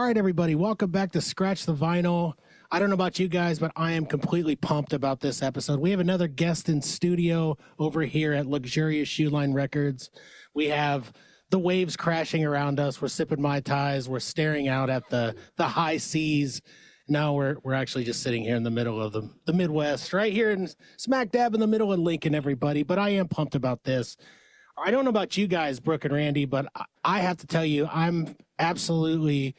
right, everybody, welcome back to Scratch the Vinyl. I don't know about you guys, but I am completely pumped about this episode. We have another guest in studio over here at Luxurious Shoeline Records. We have the waves crashing around us. We're sipping Mai Tais. We're staring out at the high seas. Now we're actually just sitting here in the middle of the Midwest, right here in smack dab in the middle of Lincoln, everybody. But I am pumped about this. I don't know about you guys, Brooke and Randy, but I have to tell you, I'm absolutely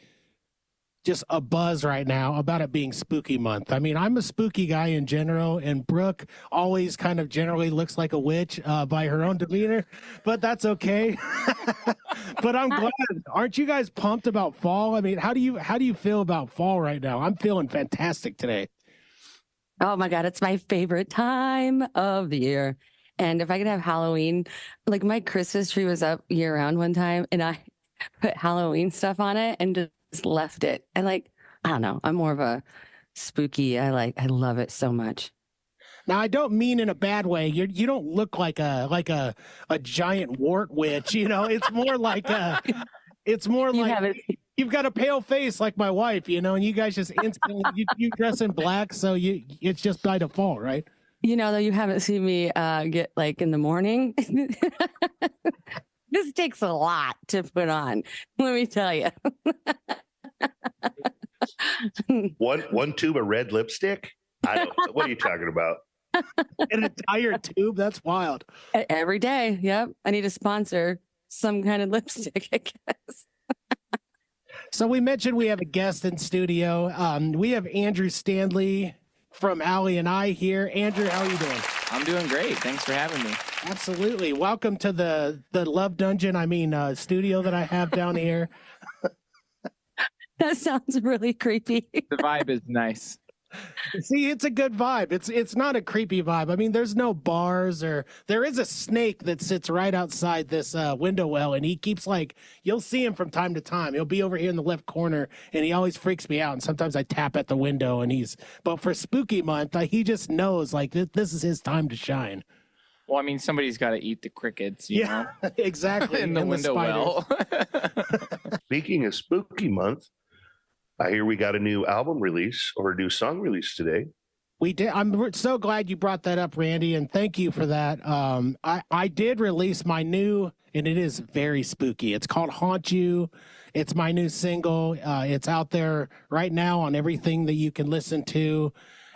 just a buzz right now about it being spooky month. I mean, I'm a spooky guy in general, and Brooke always kind of generally looks like a witch by her own demeanor, but that's okay. But I'm glad. Aren't you guys pumped about fall? I mean, how do you feel about fall right now? I'm feeling fantastic today. Oh my God, it's my favorite time of the year. And if I could have Halloween, like my Christmas tree was up year round one time, and I put Halloween stuff on it and just left it. And I don't know, I'm more of a spooky. I love it so much. Now, I don't mean in a bad way. You don't look like a giant wart witch. You know, it's more like you've got a pale face like my wife. You know, and you guys just instantly you dress in black, so it's just by default, right? You know, though, you haven't seen me get in the morning. This takes a lot to put on. Let me tell you. One tube of red lipstick? I don't. What are you talking about? An entire tube? That's wild. Every day. Yep. I need to sponsor some kind of lipstick, I guess. So we mentioned we have a guest in studio. We have Andrew Standley from ALLI and I here. Andrew, how are you doing? I'm doing great. Thanks for having me. Absolutely. Welcome to the Love Dungeon. Studio that I have down here. That sounds really creepy. The vibe is nice. See, it's a good vibe. It's not a creepy vibe. I mean, there's no bars, or there is a snake that sits right outside this window well, and he keeps you'll see him from time to time. He'll be over here in the left corner, and he always freaks me out. And sometimes I tap at the window, but for spooky month, he just knows this is his time to shine. Well, I mean, somebody's got to eat the crickets, you know? Exactly. In the window well. Speaking of spooky month, I hear we got a new album release or a new song release today. We did. I'm so glad you brought that up, Randy, and thank you for that. I did release my new, and it is very spooky. It's called Haunt You. It's my new single. It's out there right now on everything that you can listen to.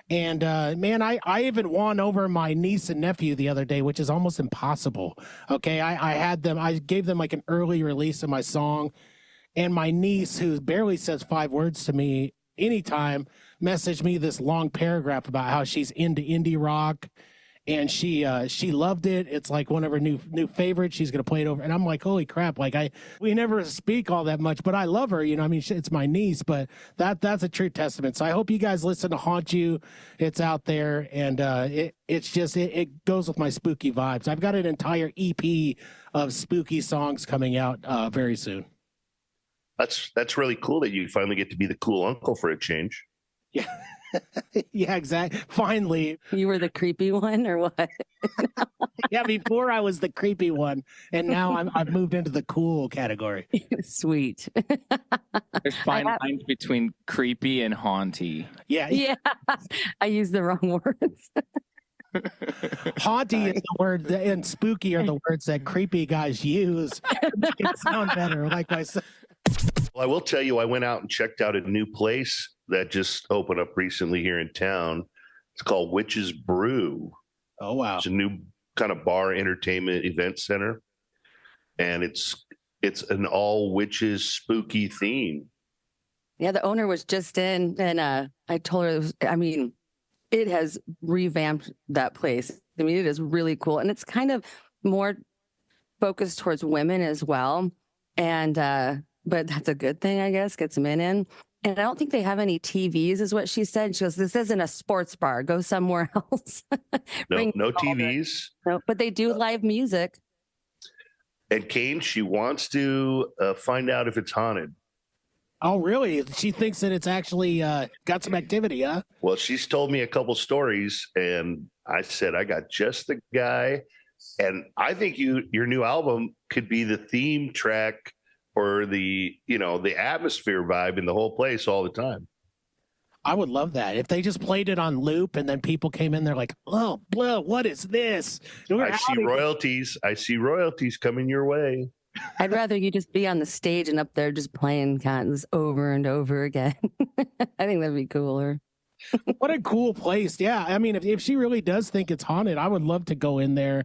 And man, I even won over my niece and nephew the other day, which is almost impossible. Okay, I gave them an early release of my song. And my niece, who barely says 5 words to me anytime, messaged me this long paragraph about how she's into indie rock, and she loved it. It's one of her new favorites. She's gonna play it over, and I'm like, holy crap! We never speak all that much, but I love her. You know, I mean, it's my niece, but that's a true testament. So I hope you guys listen to Haunt You. It's out there, and it goes with my spooky vibes. I've got an entire EP of spooky songs coming out very soon. That's really cool that you finally get to be the cool uncle for a change. Yeah. Yeah, exactly. Finally. You were the creepy one or what? Yeah, before I was the creepy one, and now I've moved into the cool category. Sweet. There's fine lines between creepy and haunty. Yeah. Yeah. I used the wrong words. Haunty is the word, and spooky are the words that creepy guys use to make it sound better, like I said. Well, I will tell you, I went out and checked out a new place that just opened up recently here in town. It's called Witch's Brew. Oh, wow. It's a new kind of bar entertainment event center. And it's an all witches spooky theme. Yeah, the owner was just in, and I told her, it has revamped that place. I mean, it is really cool. And it's kind of more focused towards women as well. And, but that's a good thing, I guess, gets men in. And I don't think they have any TVs, is what she said. She goes, this isn't a sports bar. Go somewhere else. No TVs. No, but they do live music. And Cain, she wants to find out if it's haunted. Oh, really? She thinks that it's actually got some activity, huh? Well, she's told me a couple stories, and I said, I got just the guy. And I think your new album could be the theme track or the, the atmosphere vibe in the whole place all the time. I would love that if they just played it on loop and then people came in there like, oh, blah, what is this? I see royalties coming your way. I'd rather you just be on the stage and up there just playing cons over and over again. I think that'd be cooler. What a cool place. Yeah. I mean, if she really does think it's haunted, I would love to go in there.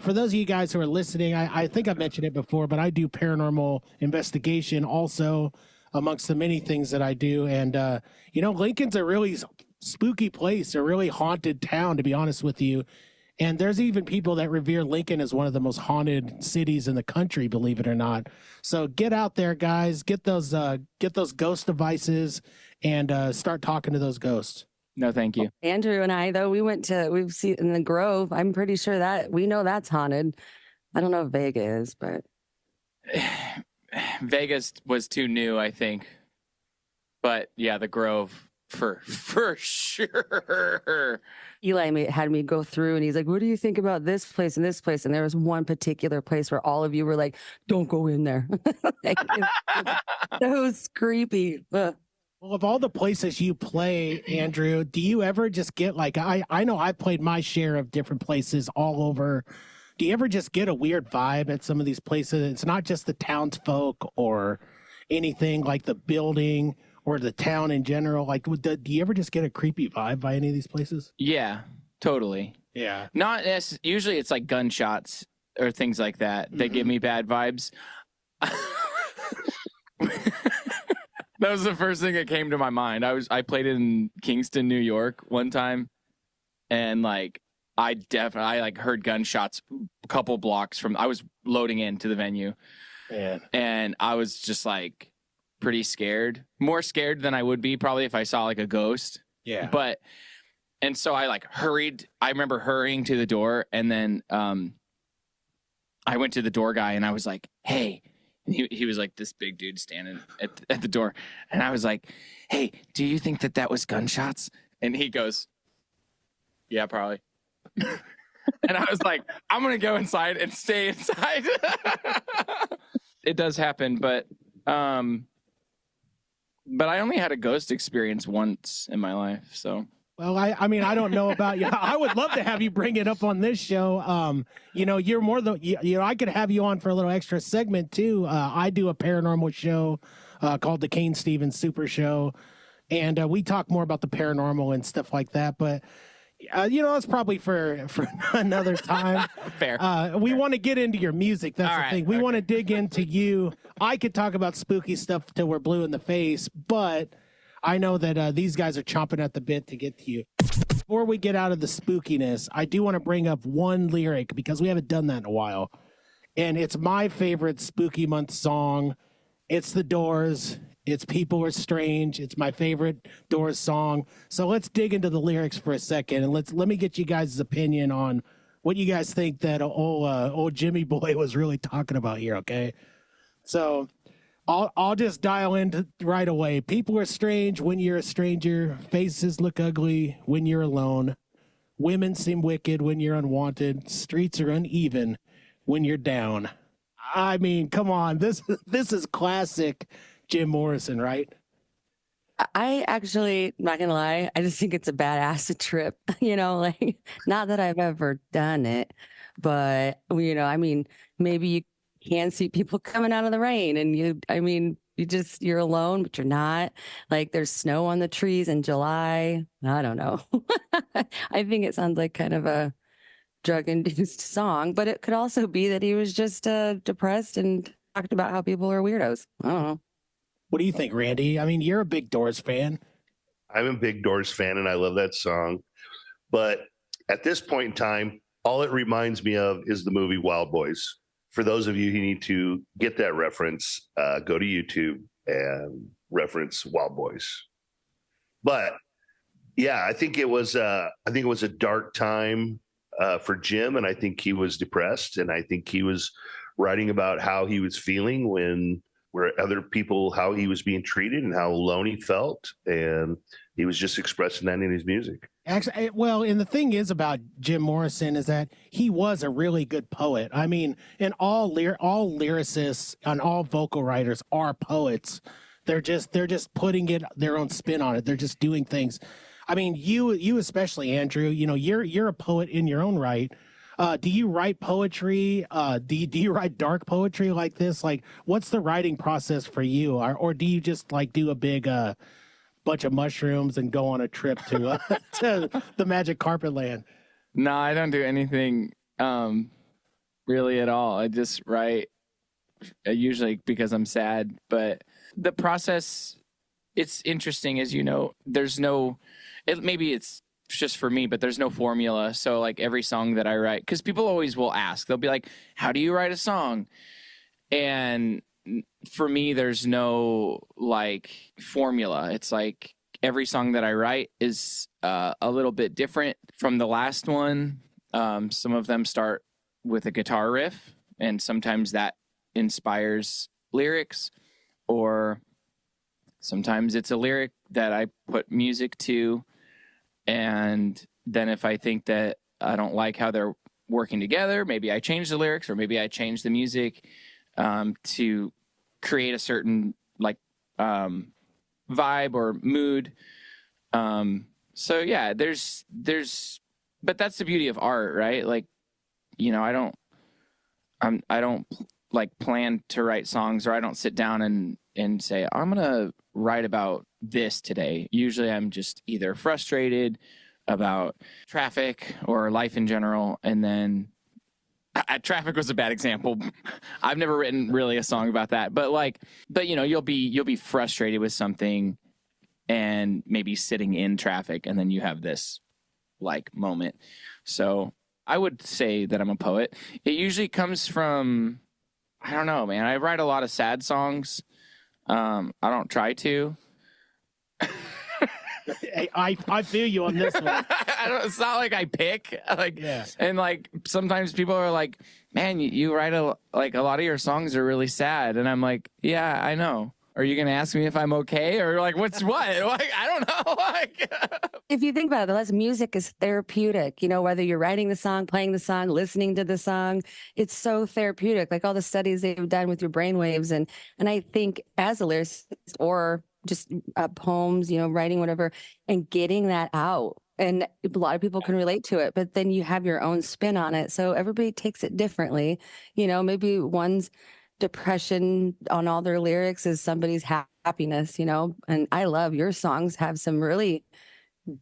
For those of you guys who are listening, I think I mentioned it before, but I do paranormal investigation also amongst the many things that I do. And, Lincoln's a really spooky place, a really haunted town, to be honest with you. And there's even people that revere Lincoln as one of the most haunted cities in the country, believe it or not. So get out there, guys. Get those ghost devices and start talking to those ghosts. No, thank you. Andrew and I, though, we've seen in the Grove. I'm pretty sure that we know that's haunted. I don't know if Vega is, but Vegas was too new, I think. But yeah, the Grove for sure. Eli had me go through and he's like, what do you think about this place and this place? And there was one particular place where all of you were like, don't go in there. That was creepy. Ugh. Well, of all the places you play, Andrew, do you ever just get like, I know I played my share of different places all over. Do you ever just get a weird vibe at some of these places? It's not just the townsfolk or anything, like the building or the town in general. Like, do you ever just get a creepy vibe by any of these places? Yeah, totally. Yeah. Not as usually it's like gunshots or things like that that give me bad vibes. That was the first thing that came to my mind. I played in Kingston, New York one time, and like I heard gunshots a couple blocks from. I was loading into the venue, and I was just like pretty scared, more scared than I would be probably if I saw like a ghost. Yeah. And so I like hurried. I remember hurrying to the door, and then I went to the door guy, and I was like, "Hey." He was like this big dude standing at the door. And I was like, hey, do you think that was gunshots? And he goes, yeah, probably. And I was like, I'm going to go inside and stay inside. It does happen, but I only had a ghost experience once in my life, so. Well, I mean, I don't know about you. I would love to have you bring it up on this show. You're more than, I could have you on for a little extra segment too. I do a paranormal show called the Cain Stevens Super Show. And we talk more about the paranormal and stuff like that. But, that's probably for another time. Fair. We want to get into your music. That's the thing. We want to dig into you. I could talk about spooky stuff till we're blue in the face, but I know that these guys are chomping at the bit to get to you. Before we get out of the spookiness, I do want to bring up one lyric because we haven't done that in a while. And it's my favorite Spooky Month song. It's The Doors. It's People Are Strange. It's my favorite Doors song. So let's dig into the lyrics for a second and let me get you guys' opinion on what you guys think that old Jimmy Boy was really talking about here, okay? So I'll just dial in right away. People are strange when you're a stranger. Faces look ugly when you're alone. Women seem wicked when you're unwanted. Streets are uneven when you're down. I mean, come on. This is classic Jim Morrison, right? I actually, not gonna lie, I just think it's a bad acid trip. Like, not that I've ever done it, but I mean, maybe you can see people coming out of the rain and you're alone, but you're not. Like, there's snow on the trees in July. I don't know. I think it sounds like kind of a drug-induced song, but it could also be that he was just depressed and talked about how people are weirdos. I don't know. What do you think, Randy? I mean, you're a big Doors fan. I'm a big Doors fan, and I love that song. But at this point in time, all it reminds me of is the movie Wild Boys. For those of you who need to get that reference, go to YouTube and reference Wild Boys. But yeah, I think it was a dark time for Jim, and I think he was depressed, and I think he was writing about how he was feeling where other people, how he was being treated and how alone he felt, and he was just expressing that in his music. Actually, well, and the thing is about Jim Morrison is that he was a really good poet. I mean, and all lyricists and all vocal writers are poets. They're just putting it their own spin on it. They're just doing things. I mean, you especially, Andrew. You know, you're a poet in your own right. Do you write poetry? Do you write dark poetry like this? Like, what's the writing process for you, or do you just like do a big bunch of mushrooms and go on a trip to to the magic carpet land? No, I don't do anything really at all. I just write usually because I'm sad. But the process, it's interesting, as you know. Maybe it's just for me, but there's no formula. So like every song that I write, because people always will ask, they'll be like, "How do you write a song?" And for me, there's no like formula. It's like every song that I write is a little bit different from the last one. Some of them start with a guitar riff, and sometimes that inspires lyrics, or sometimes it's a lyric that I put music to. And then if I think that I don't like how they're working together, maybe I change the lyrics, or maybe I change the music to create a certain like vibe or mood. So yeah, there's, but that's the beauty of art, right? Like, you know, I don't like plan to write songs, or I don't sit down and say, I'm going to write about this today. Usually I'm just either frustrated about traffic or life in general. And then traffic was a bad example. I've never written really a song about that, but you know, you'll be frustrated with something and maybe sitting in traffic, and then you have this like moment. So I would say that I'm a poet. It usually comes from, I don't know, man. I write a lot of sad songs. I don't try to. I feel you on this one. It's not like I pick, like, Yeah. And like sometimes people are like, "Man, you write a lot of your songs are really sad," and I'm like, "Yeah, I know. Are you gonna ask me if I'm okay, or like what's what? Like, I don't know." Like, If you think about it, less music is therapeutic. You know, whether you're writing the song, playing the song, listening to the song, it's so therapeutic. Like all the studies they've done with your brainwaves, and I think as a lyricist or just poems, you know, writing whatever, and getting that out. And a lot of people can relate to it, but then you have your own spin on it. So everybody takes it differently. You know, maybe one's depression on all their lyrics is somebody's happiness, you know. And I love your songs have some really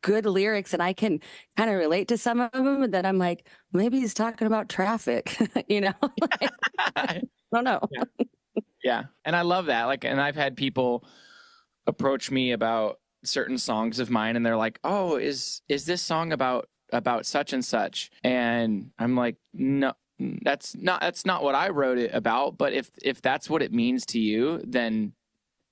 good lyrics, and I can kind of relate to some of them. And then I'm like, maybe he's talking about traffic, you know. Like, I don't know. yeah, and I love that. Like, and I've had people approach me about certain songs of mine, and they're like, "Oh, is this song about such and such?" And I'm like, "No, that's not what I wrote it about. But if that's what it means to you, then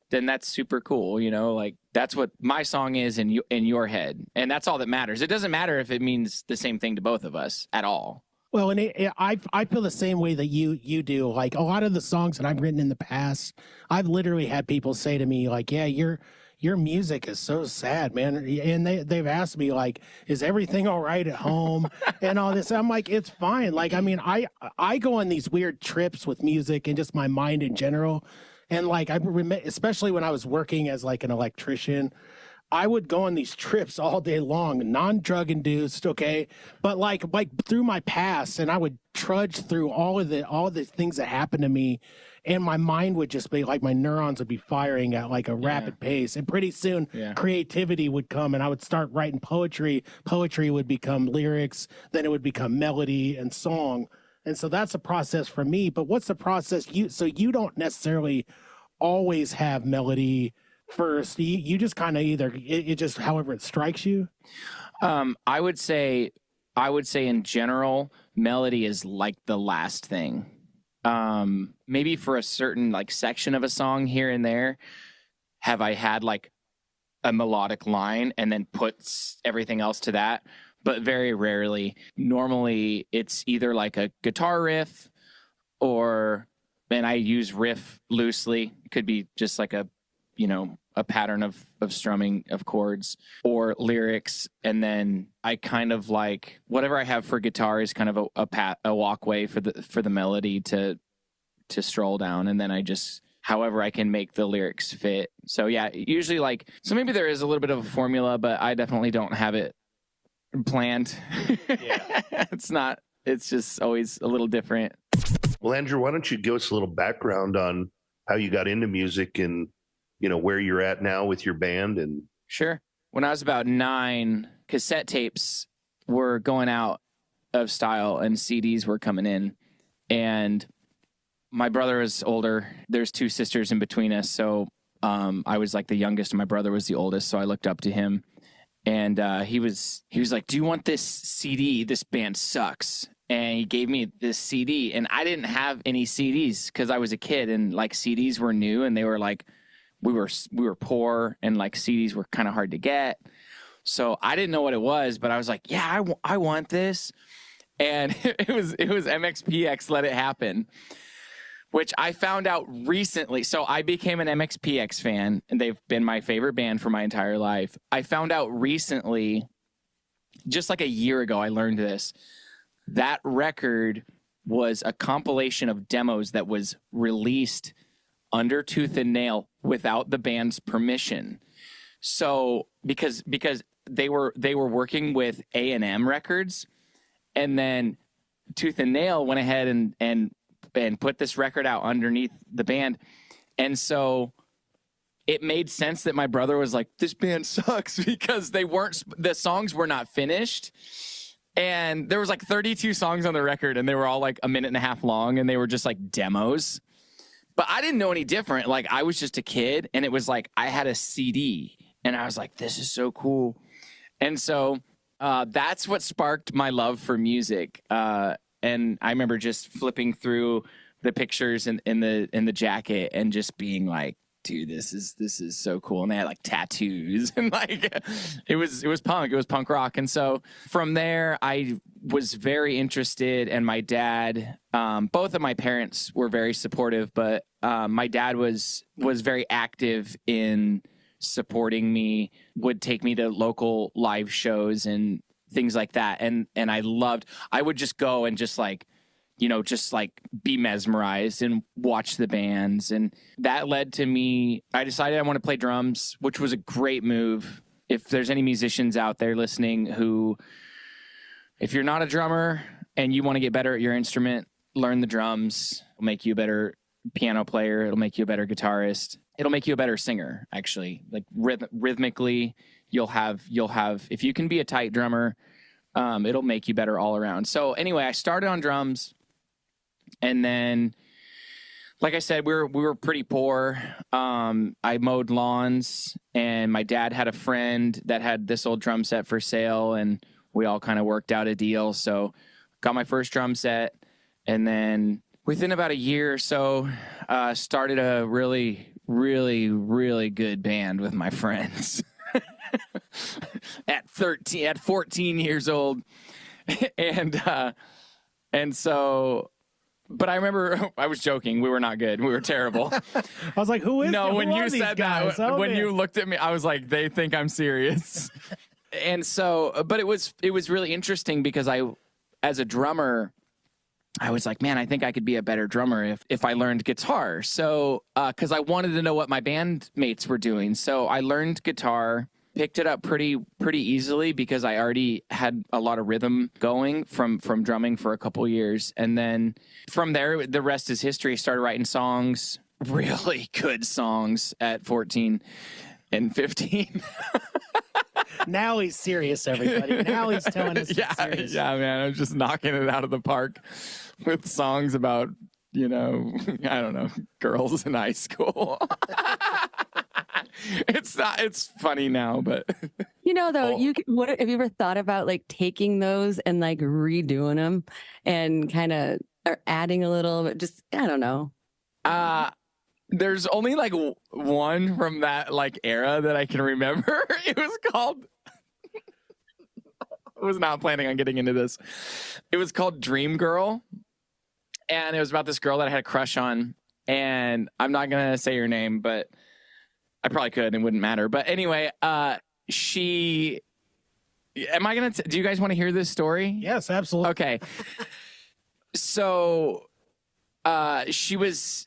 that's super cool. You know, like that's what my song is in your head, and that's all that matters. It doesn't matter if it means the same thing to both of us at all." Well, and I feel the same way that you do. Like a lot of the songs that I've written in the past, I've literally had people say to me, like, "Yeah, your music is so sad, man." And they've asked me, like, "Is everything all right at home?" and all this. I'm like, "It's fine." Like, I mean, I go on these weird trips with music and just my mind in general. And like, especially when I was working as like an electrician, I would go on these trips all day long, non-drug induced, okay, but like through my past, and I would trudge through all of the things that happened to me, and my mind would just be like, my neurons would be firing at like a rapid pace, and pretty soon creativity would come, and I would start writing poetry. Poetry would become lyrics, then it would become melody and song, and so that's a process for me. But what's the process? So you don't necessarily always have melody first. You just kind of either it just however it strikes you. I would say in general, melody is like the last thing. Maybe for a certain like section of a song here and there, have I had like a melodic line and then puts everything else to that, but very rarely. Normally it's either like a guitar riff, or, and I use riff loosely. It could be just like a a pattern of strumming of chords or lyrics. And then I kind of like whatever I have for guitar is kind of a walkway for the melody to stroll down. And then I just, however I can make the lyrics fit. So yeah, usually so maybe there is a little bit of a formula, but I definitely don't have it planned. Yeah. It's just always a little different. Well, Andrew, why don't you give us a little background on how you got into music and, where you're at now with your band? And Sure. When I was about 9, cassette tapes were going out of style and CDs were coming in. And my brother is older. There's 2 sisters in between us. So I was like the youngest and my brother was the oldest. So I looked up to him. And he was like, do you want this CD? This band sucks. And he gave me this CD. And I didn't have any CDs because I was a kid and like CDs were new and they were like, we were poor and like CDs were kind of hard to get. So I didn't know what it was, but I was like, yeah, I want this. And it was MXPX Let It Happen, which I found out recently. So I became an MXPX fan, and they've been my favorite band for my entire life. I found out recently, just like a year ago, I learned this. That record was a compilation of demos that was released under tooth and nail without the band's permission. So because they were working with A&M Records, and then Tooth and Nail went ahead and put this record out underneath the band. And so it made sense that my brother was like, this band sucks, because the songs were not finished. And there was like 32 songs on the record and they were all like a minute and a half long and they were just like demos. But I didn't know any different. Like I was just a kid and it was like, I had a CD and I was like, this is so cool. And so that's what sparked my love for music. And I remember just flipping through the pictures in the jacket and just being like, dude, this is so cool. And they had like tattoos and like it was punk rock. And so from there I was very interested, and my dad, both of my parents were very supportive, but my dad was very active in supporting me, would take me to local live shows and things like that. And I would just go and just like, just like be mesmerized and watch the bands. And that led to me, I decided I want to play drums, which was a great move. If there's any musicians out there listening if you're not a drummer and you want to get better at your instrument, learn the drums. It'll make you a better piano player. It'll make you a better guitarist. It'll make you a better singer, actually. Like rhythmically, you'll have, if you can be a tight drummer, it'll make you better all around. So anyway, I started on drums. And then, like I said, we were pretty poor. I mowed lawns, and my dad had a friend that had this old drum set for sale, and we all kind of worked out a deal. So got my first drum set, and then within about a year or so, started a really, really, really good band with my friends at 14 years old. And so... But I remember I was joking. We were not good. We were terrible. I was like, when you said that, when you looked at me, I was like, they think I'm serious. And so, but it was really interesting because as a drummer, I was like, man, I think I could be a better drummer if I learned guitar. So, because I wanted to know what my bandmates were doing. So I learned guitar, picked it up pretty easily because I already had a lot of rhythm going from drumming for a couple years. And then from there, the rest is history. Started writing songs, really good songs at 14 and 15. Now he's serious, everybody. Now he's telling us he's serious. Yeah, man. I'm just knocking it out of the park with songs about, I don't know, girls in high school. It's funny now, but though, have you ever thought about like taking those and like redoing them and kind of adding a little bit? Just, I don't know. There's only like one from that like era that I can remember. It was called. I was not planning on getting into this. It was called Dream Girl, and it was about this girl that I had a crush on, and I'm not gonna say her name, but I probably could, and it wouldn't matter. But anyway, am I going to, do you guys want to hear this story? Yes, absolutely. Okay. So she was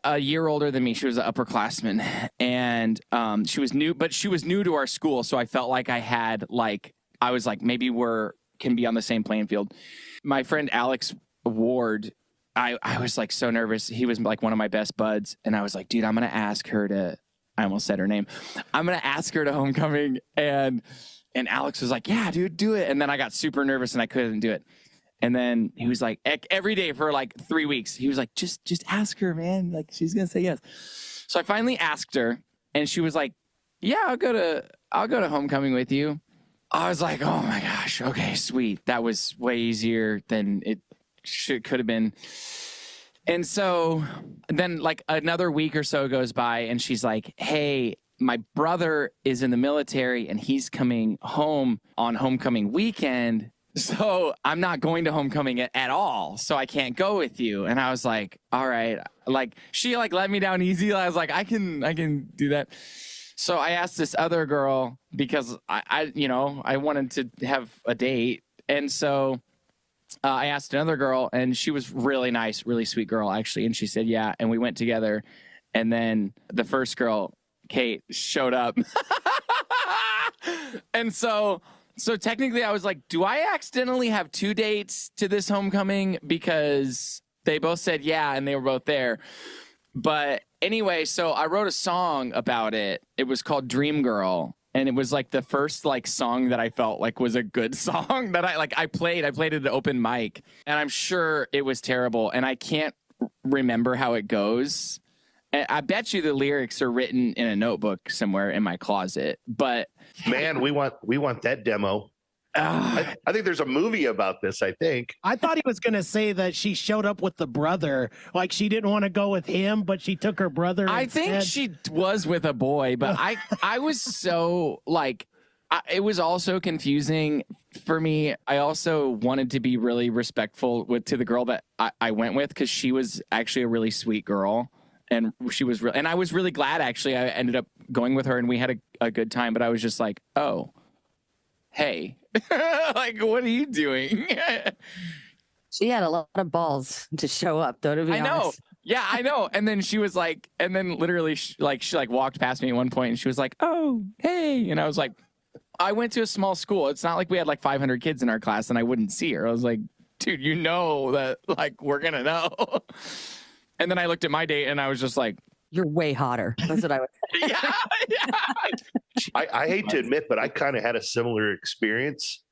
a year older than me. She was an upperclassman, and she was new, but she was new to our school. So I felt like I was like, maybe can be on the same playing field. My friend Alex Ward, I was like so nervous. He was like one of my best buds. And I was like, dude, I'm going to ask her to, I almost said her name. I'm going to ask her to homecoming. And Alex was like, yeah, dude, do it. And then I got super nervous and I couldn't do it. And then he was like, every day for like 3 weeks, he was like, just ask her, man. Like, she's going to say yes. So I finally asked her, and she was like, yeah, I'll go to homecoming with you. I was like, oh my gosh. Okay, sweet. That was way easier than it could have been. And so then like another week or so goes by, and she's like, hey, my brother is in the military and he's coming home on homecoming weekend. So I'm not going to homecoming at all. So I can't go with you. And I was like, all right. Like she like let me down easy. I was like, I can do that. So I asked this other girl because I wanted to have a date. And so I asked another girl, and she was really nice, really sweet girl actually. And she said, yeah. And we went together. And then the first girl, Kate, showed up. And so technically I was like, do I accidentally have 2 dates to this homecoming? Because they both said yeah, and they were both there. But anyway, so I wrote a song about it. It was called Dream Girl. And it was like the first like song that I felt like was a good song that I played at an open mic. And I'm sure it was terrible. And I can't remember how it goes. And I bet you the lyrics are written in a notebook somewhere in my closet. But man, we want that demo. I think there's a movie about this, I think. I thought he was going to say that she showed up with the brother. Like she didn't want to go with him, but she took her brother I instead. think she was with a boy, but I was so like, it was also confusing for me. I also wanted to be really respectful to the girl that I went with, because she was actually a really sweet girl. And she was and I was really glad actually I ended up going with her, and we had a good time. But I was just like, oh, hey, like, what are you doing? She had a lot of balls to show up, though, to be honest. I know. Yeah, I know. And then she was like, and then literally she walked past me at one point, and she was like, oh, hey. And I was like, I went to a small school. It's not like we had like 500 kids in our class and I wouldn't see her. I was like, dude, you know that like we're going to know. And then I looked at my date and I was just like, you're way hotter. That's what I would say. Yeah. I hate to admit, but I kind of had a similar experience.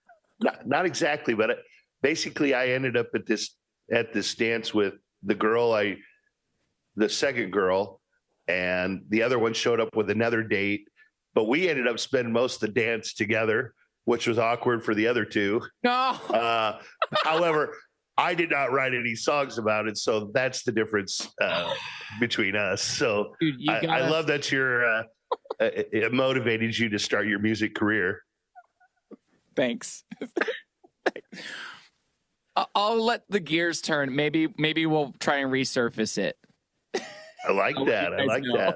Not exactly, but basically I ended up at this dance with the second girl, and the other one showed up with another date, but we ended up spending most of the dance together, which was awkward for the other two. No. However, I did not write any songs about it, so that's the difference between us. So dude, I love that it motivated you to start your music career. Thanks. I'll let the gears turn. Maybe we'll try and resurface it. I like that. I like that.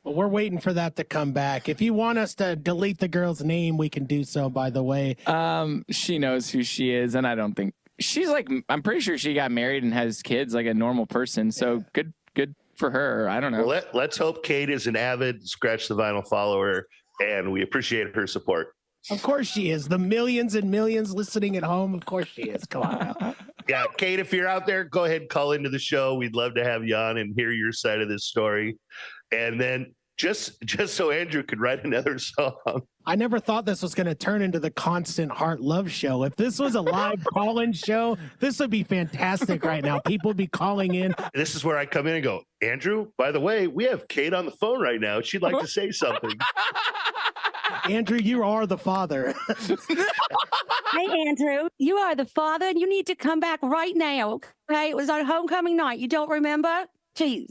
Well, we're waiting for that to come back. If you want us to delete the girl's name, we can do so, by the way. She knows who she is, and I don't think she's like, I'm pretty sure she got married and has kids like a normal person. So good for her. I don't know. Well, let's hope Kate is an avid Scratch the Vinyl follower, and we appreciate her support. Of course she is. The millions and millions listening at home, of course she is. Come on now. Yeah, Kate, if you're out there, go ahead and call into the show. We'd love to have you on and hear your side of this story. And then just so Andrew could write another song. I never thought this was going to turn into the Constant Heart Love show. If this was a live call-in show, this would be fantastic right now. People would be calling in. This is where I come in and go, Andrew, by the way, we have Kate on the phone right now. She'd like to say something. Andrew, you are the father. Hey, Andrew, you are the father, and you need to come back right now. Okay, it was on homecoming night. You don't remember? Jeez.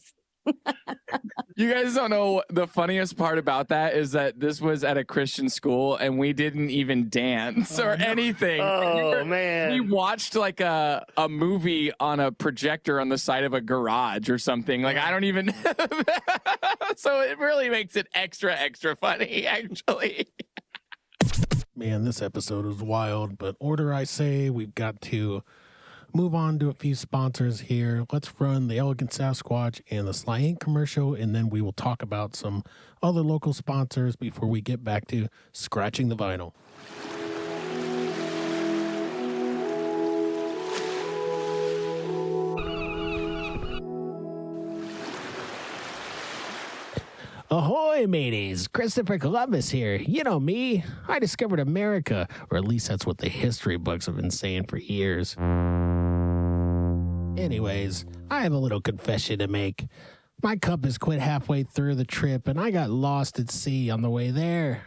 You guys don't know the funniest part about that is that this was at a Christian school and we didn't even dance or anything. Oh, man. We watched like a movie on a projector on the side of a garage or something. Like, I don't even. So it really makes it extra funny, actually. Man, this episode was wild, but order I say, we've got to move on to a few sponsors here. Let's run the Elegant Sasquatch and the Sly Inc. commercial, and then we will talk about some other local sponsors before we get back to scratching the vinyl. Ahoy, mateys! Christopher Columbus here. You know me. I discovered America, or at least that's what the history books have been saying for years. Anyways, I have a little confession to make. My compass quit halfway through the trip, and I got lost at sea on the way there.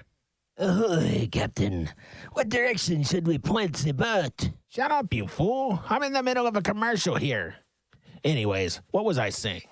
Ahoy, Captain. What direction should we point the boat? Shut up, you fool. I'm in the middle of a commercial here. Anyways, what was I saying?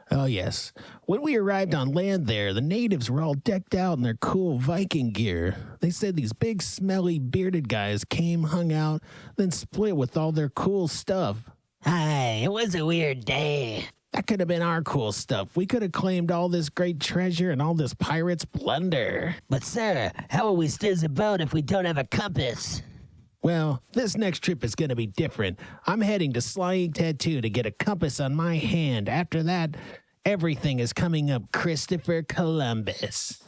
Oh, yes. When we arrived on land there, the natives were all decked out in their cool Viking gear. They said these big, smelly, bearded guys came, hung out, then split with all their cool stuff. Aye, it was a weird day. That could have been our cool stuff. We could have claimed all this great treasure and all this pirate's plunder. But, sir, how will we steer the boat if we don't have a compass? Well, this next trip is going to be different. I'm heading to Sly Ink Tattoo to get a compass on my hand. After that, everything is coming up Christopher Columbus.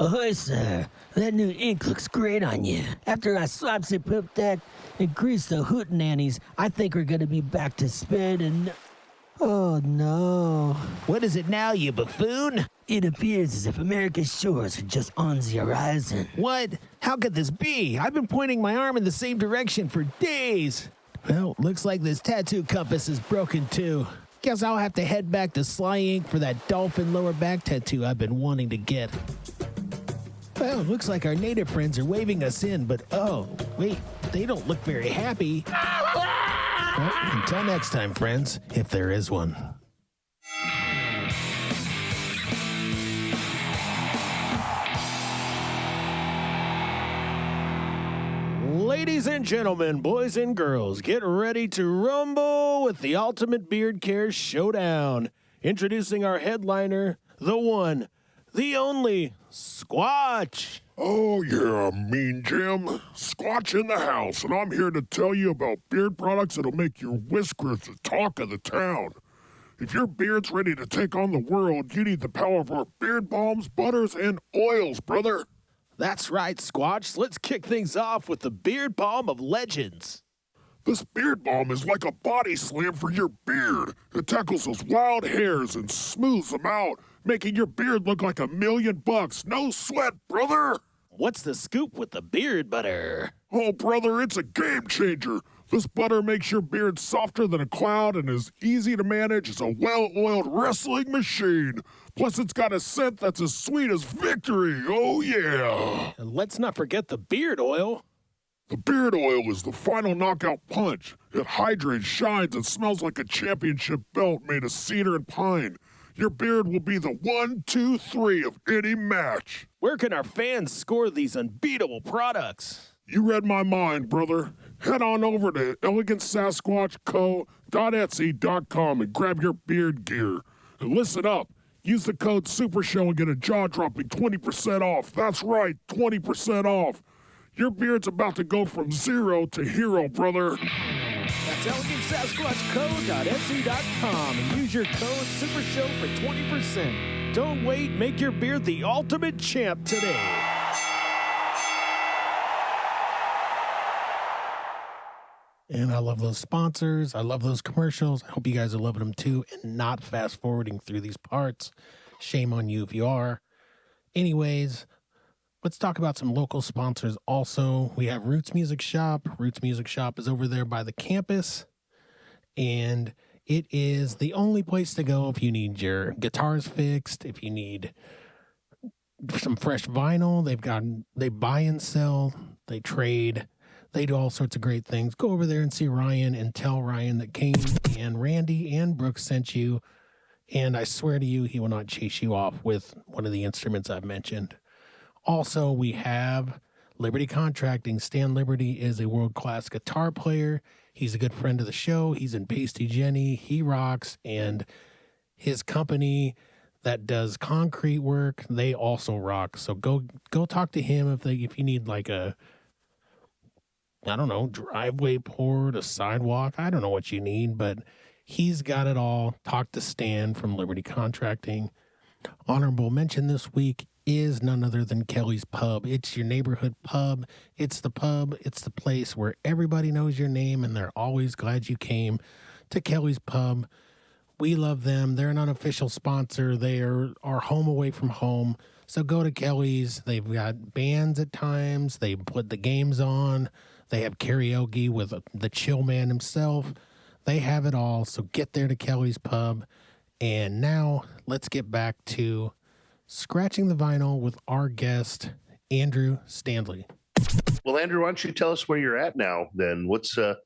Ahoy, sir. That new ink looks great on you. After I swaps the poop deck and grease the hootenannies, I think we're going to be back to spin and... Oh, no. What is it now, you buffoon? It appears as if America's shores are just on the horizon. What? How could this be? I've been pointing my arm in the same direction for days. Well, looks like this tattoo compass is broken too. Guess I'll have to head back to Sly Ink for that dolphin lower back tattoo I've been wanting to get. Well, looks like our native friends are waving us in, but oh, wait, they don't look very happy. Well, until next time, friends, if there is one. Ladies and gentlemen, boys and girls, get ready to rumble with the Ultimate Beard Care Showdown. Introducing our headliner, the one, the only, Squatch. Oh, yeah, Mean Jim. Squatch in the house, and I'm here to tell you about beard products that'll make your whiskers the talk of the town. If your beard's ready to take on the world, you need the power of our beard balms, butters, and oils, brother. That's right, Squatch. Let's kick things off with the Beard Balm of Legends. This beard balm is like a body slam for your beard. It tackles those wild hairs and smooths them out, making your beard look like $1,000,000. No sweat, brother. What's the scoop with the beard butter? Oh, brother, it's a game changer. This butter makes your beard softer than a cloud and as easy to manage as a well-oiled wrestling machine. Plus, it's got a scent that's as sweet as victory. Oh, yeah. And let's not forget the beard oil. The beard oil is the final knockout punch. It hydrates, shines, and smells like a championship belt made of cedar and pine. Your beard will be the 1, 2, 3 of any match. Where can our fans score these unbeatable products? You read my mind, brother. Head on over to elegantsasquatchco.etsy.com and grab your beard gear. And listen up. Use the code SUPERSHOW and get a jaw-dropping 20% off. That's right, 20% off. Your beard's about to go from zero to hero, brother. That's elegantsasquatchco.etsy.com and use your code SUPERSHOW for 20%. Don't wait, make your beard the ultimate champ today. And I love those sponsors. I love those commercials. I hope you guys are loving them too and not fast forwarding through these parts. Shame on you if you are. Anyways, let's talk about some local sponsors also. We have Roots Music Shop. Roots Music Shop is over there by the campus. And it is the only place to go if you need your guitars fixed, if you need some fresh vinyl. They buy and sell, they trade, they do all sorts of great things. Go over there and see Ryan and tell Ryan that Cain and Randy and Brooks sent you. And I swear to you, he will not chase you off with one of the instruments I've mentioned. Also, we have Liberty Contracting. Stan Liberty is a world-class guitar player. He's a good friend of the show. He's in Pasty Jenny. He rocks. And his company that does concrete work, they also rock. So go talk to him if you need like a, I don't know, driveway poured, a sidewalk. I don't know what you need, but he's got it all. Talk to Stan from Liberty Contracting. Honorable mention this week is none other than Kelly's Pub. It's your neighborhood pub. It's the place where everybody knows your name and they're always glad you came to Kelly's Pub. We love them. They're an unofficial sponsor. They are our home away from home. So go to Kelly's. They've got bands at times. They put the games on. They have karaoke with the chill man himself. They have it all. So get there to Kelly's Pub. And now let's get back to scratching the vinyl with our guest, Andrew Standley. Well, Andrew, why don't you tell us where you're at now then? What's what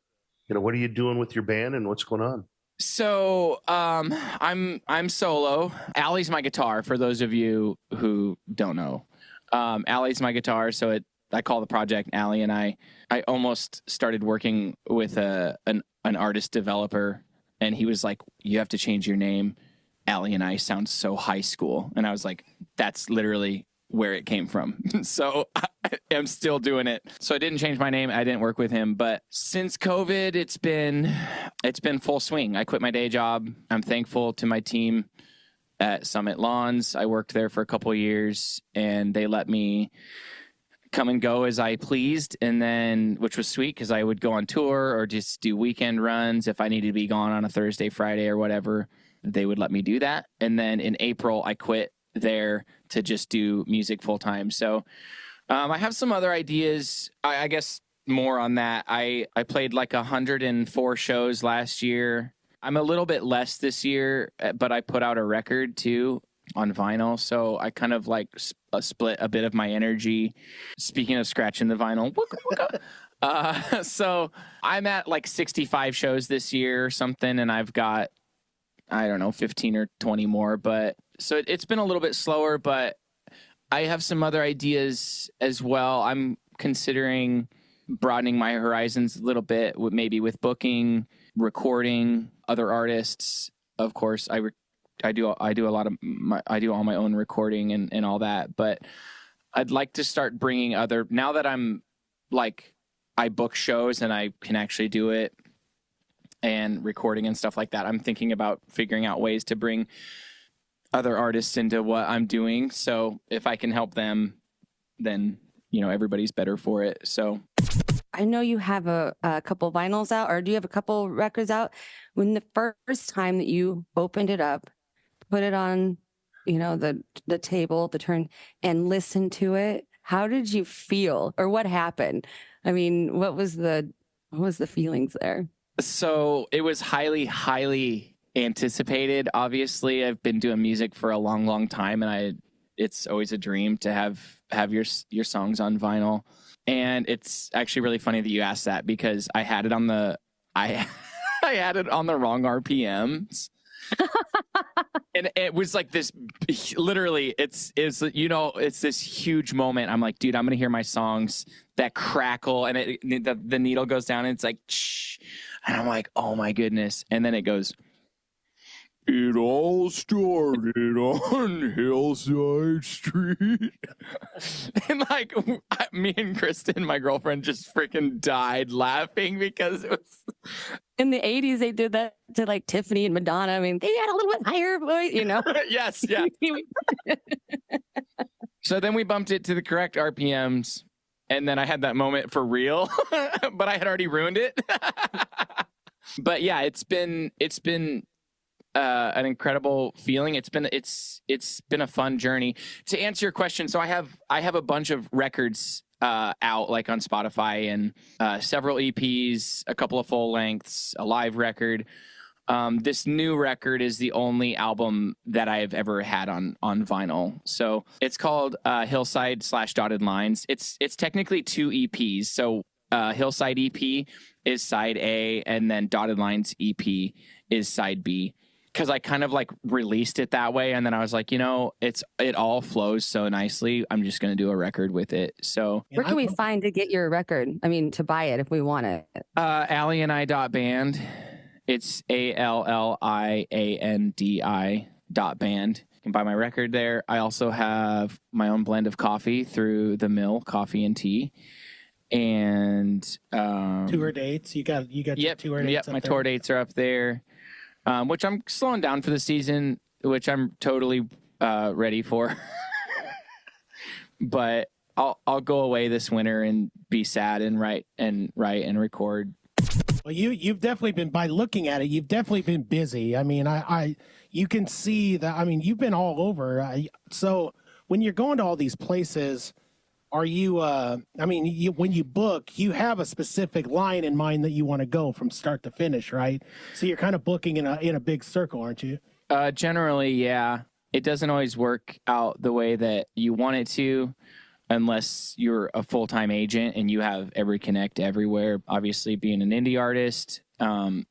are you doing with your band and what's going on? So I'm solo. ALLI's my guitar, for those of you who don't know. ALLI's my guitar, so I call the project ALLI and I. I almost started working with an artist developer, and he was like, "You have to change your name. ALLI and I sounds so high school." And I was like, that's literally where it came from. So I am still doing it. So I didn't change my name. I didn't work with him. But since COVID, it's been full swing. I quit my day job. I'm thankful to my team at Summit Lawns. I worked there for a couple of years, and they let me come and go as I pleased, and then, which was sweet because I would go on tour or just do weekend runs if I needed to be gone on a Thursday, Friday, or whatever. They would let me do that. And then in April, I quit there to just do music full time. So I have some other ideas, I guess more on that. I played like 104 shows last year. I'm a little bit less this year, but I put out a record too on vinyl. So I kind of like split a bit of my energy. Speaking of scratching the vinyl, so I'm at like 65 shows this year or something, and I've got, I don't know, 15 or 20 more. But so it's been a little bit slower, but I have some other ideas as well. I'm considering broadening my horizons a little bit, maybe with booking, recording other artists. Of course, I do all my own recording and all that, but I'd like to start bringing now that I'm like, I book shows and I can actually do it and recording and stuff like that. I'm thinking about figuring out ways to bring other artists into what I'm doing. So if I can help them, then, everybody's better for it. So I know you have a couple vinyls out, or do you have a couple records out? When the first time that you opened it up, put it on, the table, the turn, and listened to it, how did you feel, or what happened? I mean, what was the feelings there? So it was highly, highly anticipated. Obviously, I've been doing music for a long, long time, and it's always a dream to have your songs on vinyl. And it's actually really funny that you asked that, because I had it on the I had it on the wrong RPMs. And it was like this, literally, it's this huge moment. I'm like, dude, I'm gonna hear my songs that crackle, and the needle goes down, and it's like, shh, and I'm like, oh my goodness, and then it goes, it all started on Hillside Street. And like, me and Kristen, my girlfriend, just freaking died laughing, because it was... In the 80s, they did that to like Tiffany and Madonna. I mean, they had a little bit higher voice, Yes, yeah. So then we bumped it to the correct RPMs, and then I had that moment for real, but I had already ruined it. But yeah, it's been an incredible feeling. It's been a fun journey. To answer your question, so I have a bunch of records out, like on Spotify, and several EPs, a couple of full lengths, a live record. This new record is the only album that I've ever had on vinyl. So it's called Hillside / Dotted Lines. It's technically 2 EPs. So Hillside EP is side A, and then Dotted Lines EP is side B. Because I kind of like released it that way, and then I was like, it all flows so nicely. I'm just going to do a record with it. So where can we find to get your record? I mean, to buy it if we want it. ALLI and I .band. It's ALLIANDI.band. You can buy my record there. I also have my own blend of coffee through The Mill Coffee and Tea. And tour dates. You got your tour dates. Yep, my tour dates are up there. Which I'm slowing down for the season, which I'm totally ready for. But I'll go away this winter and be sad and write and record. Well, you've definitely been, by looking at it, you've definitely been busy. I mean, you can see that. I mean, you've been all over. So when you're going to all these places, are you? When you book, you have a specific line in mind that you want to go from start to finish, right? So you're kind of booking in a big circle, aren't you? Generally, yeah. It doesn't always work out the way that you want it to, unless you're a full-time agent and you have every connect everywhere. Obviously, being an indie artist, I'm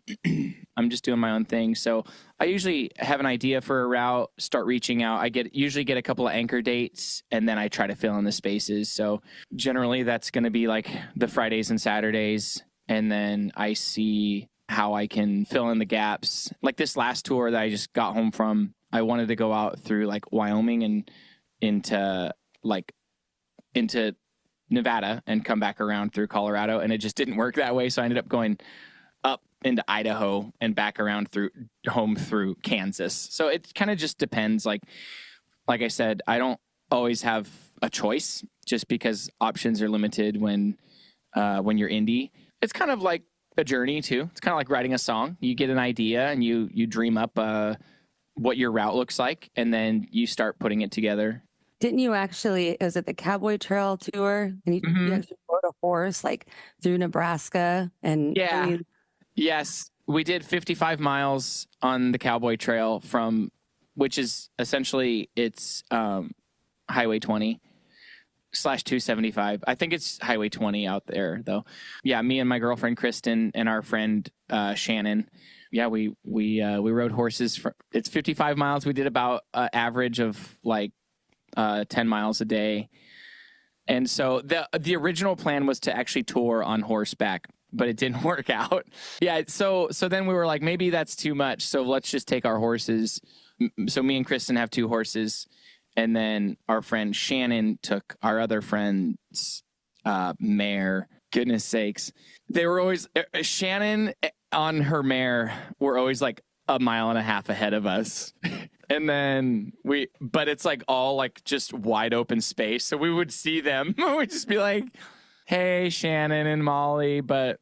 just doing my own thing. So I usually have an idea for a route, start reaching out. I usually get a couple of anchor dates, and then I try to fill in the spaces. So generally, that's going to be like the Fridays and Saturdays, and then I see how I can fill in the gaps. Like this last tour that I just got home from, I wanted to go out through like Wyoming and into Nevada and come back around through Colorado, and it just didn't work that way. So I ended up going up into Idaho and back around through Kansas. So it kind of just depends. Like I said, I don't always have a choice just because options are limited when you're indie. It's kind of like a journey too. It's kind of like writing a song. You get an idea and you dream up what your route looks like, and then you start putting it together. Didn't you actually, was it the Cowboy Trail tour? And you actually rode a horse like through Nebraska and yeah. Yes, we did 55 miles on the Cowboy Trail which is essentially it's Highway 20/275. I think it's Highway 20 out there though. Yeah, me and my girlfriend Kristen and our friend Shannon. Yeah, we rode horses. It's 55 miles. We did about an average of like 10 miles a day. And so the original plan was to actually tour on horseback, but it didn't work out. Yeah, so then we were like, maybe that's too much. So let's just take our horses. So me and Kristen have 2 horses, and then our friend Shannon took our other friend's mare. Goodness sakes. They were always Shannon on her mare were always like a mile and a half ahead of us. And then but it's like all like just wide open space. So we would see them. We'd just be like, hey, Shannon and Molly. But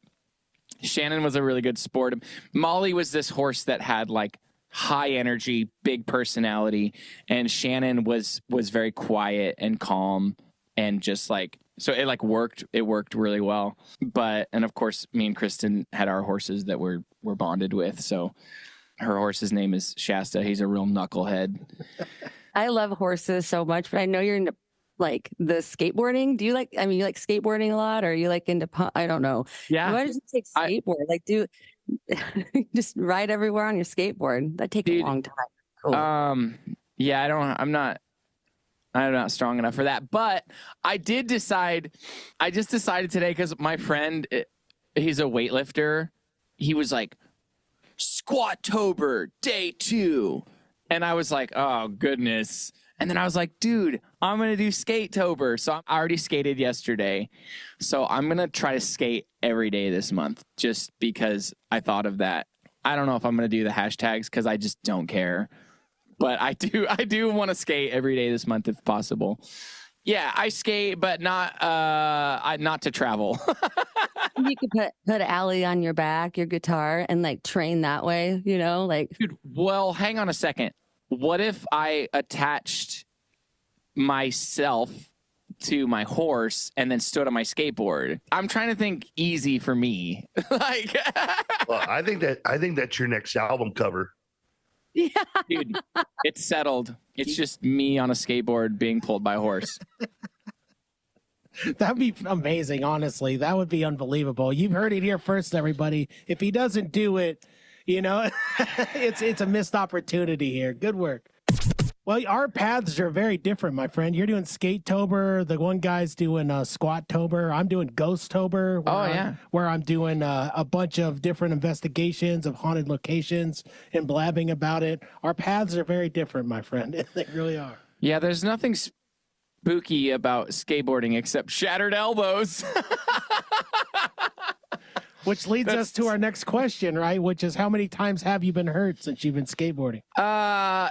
Shannon was a really good sport. Molly was this horse that had like high energy, big personality. And Shannon was very quiet and calm and just like, so it like worked. It worked really well. And of course, me and Kristen had our horses that we're bonded with. So her horse's name is Shasta. He's a real knucklehead. I love horses so much, but I know you're into like the skateboarding. Do you like, you like skateboarding a lot, or are you like into, I don't know. Yeah. Why don't you take skateboard? Just ride everywhere on your skateboard. That takes a long time. Cool. Yeah, I'm not strong enough for that, but I just decided today, because my friend, he's a weightlifter. He was like, Squat-tober day 2. And I was like, oh goodness. And then I was like, dude, I'm going to do skate-tober. So I already skated yesterday. So I'm going to try to skate every day this month, just because I thought of that. I don't know if I'm going to do the hashtags because I just don't care. But I do want to skate every day this month if possible. Yeah, I skate, but not to travel. You could put ALLI on your back, your guitar, and like train that way, like. Dude, well, hang on a second. What if I attached myself to my horse and then stood on my skateboard. I'm trying to think easy for me. Like, Well, I think that's your next album cover. Yeah. dude, it's settled. It's just me on a skateboard being pulled by a horse. That'd be amazing, honestly. That would be unbelievable. You've heard it here first, everybody. If he doesn't do it, it's a missed opportunity here. Good work. Well, our paths are very different, my friend. You're doing Skate-tober. The one guy's doing Squat-tober. I'm doing Ghost-tober. Where I'm doing a bunch of different investigations of haunted locations and blabbing about it. Our paths are very different, my friend. They really are. Yeah, there's nothing spooky about skateboarding except shattered elbows. Which leads us to our next question, right? Which is, how many times have you been hurt since you've been skateboarding? I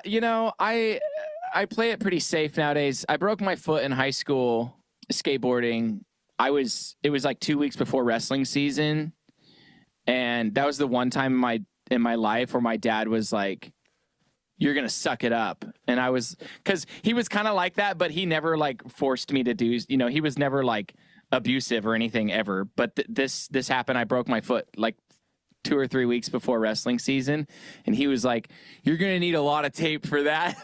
play it pretty safe nowadays. I broke my foot in high school skateboarding. It was like 2 weeks before wrestling season. And that was the one time in my life where my dad was like, "You're going to suck it up." And I was, cause he was kind of like that, but he never like forced me to do, he was never like abusive or anything ever. But this happened. I broke my foot like 2 or 3 weeks before wrestling season. And he was like, "You're going to need a lot of tape for that."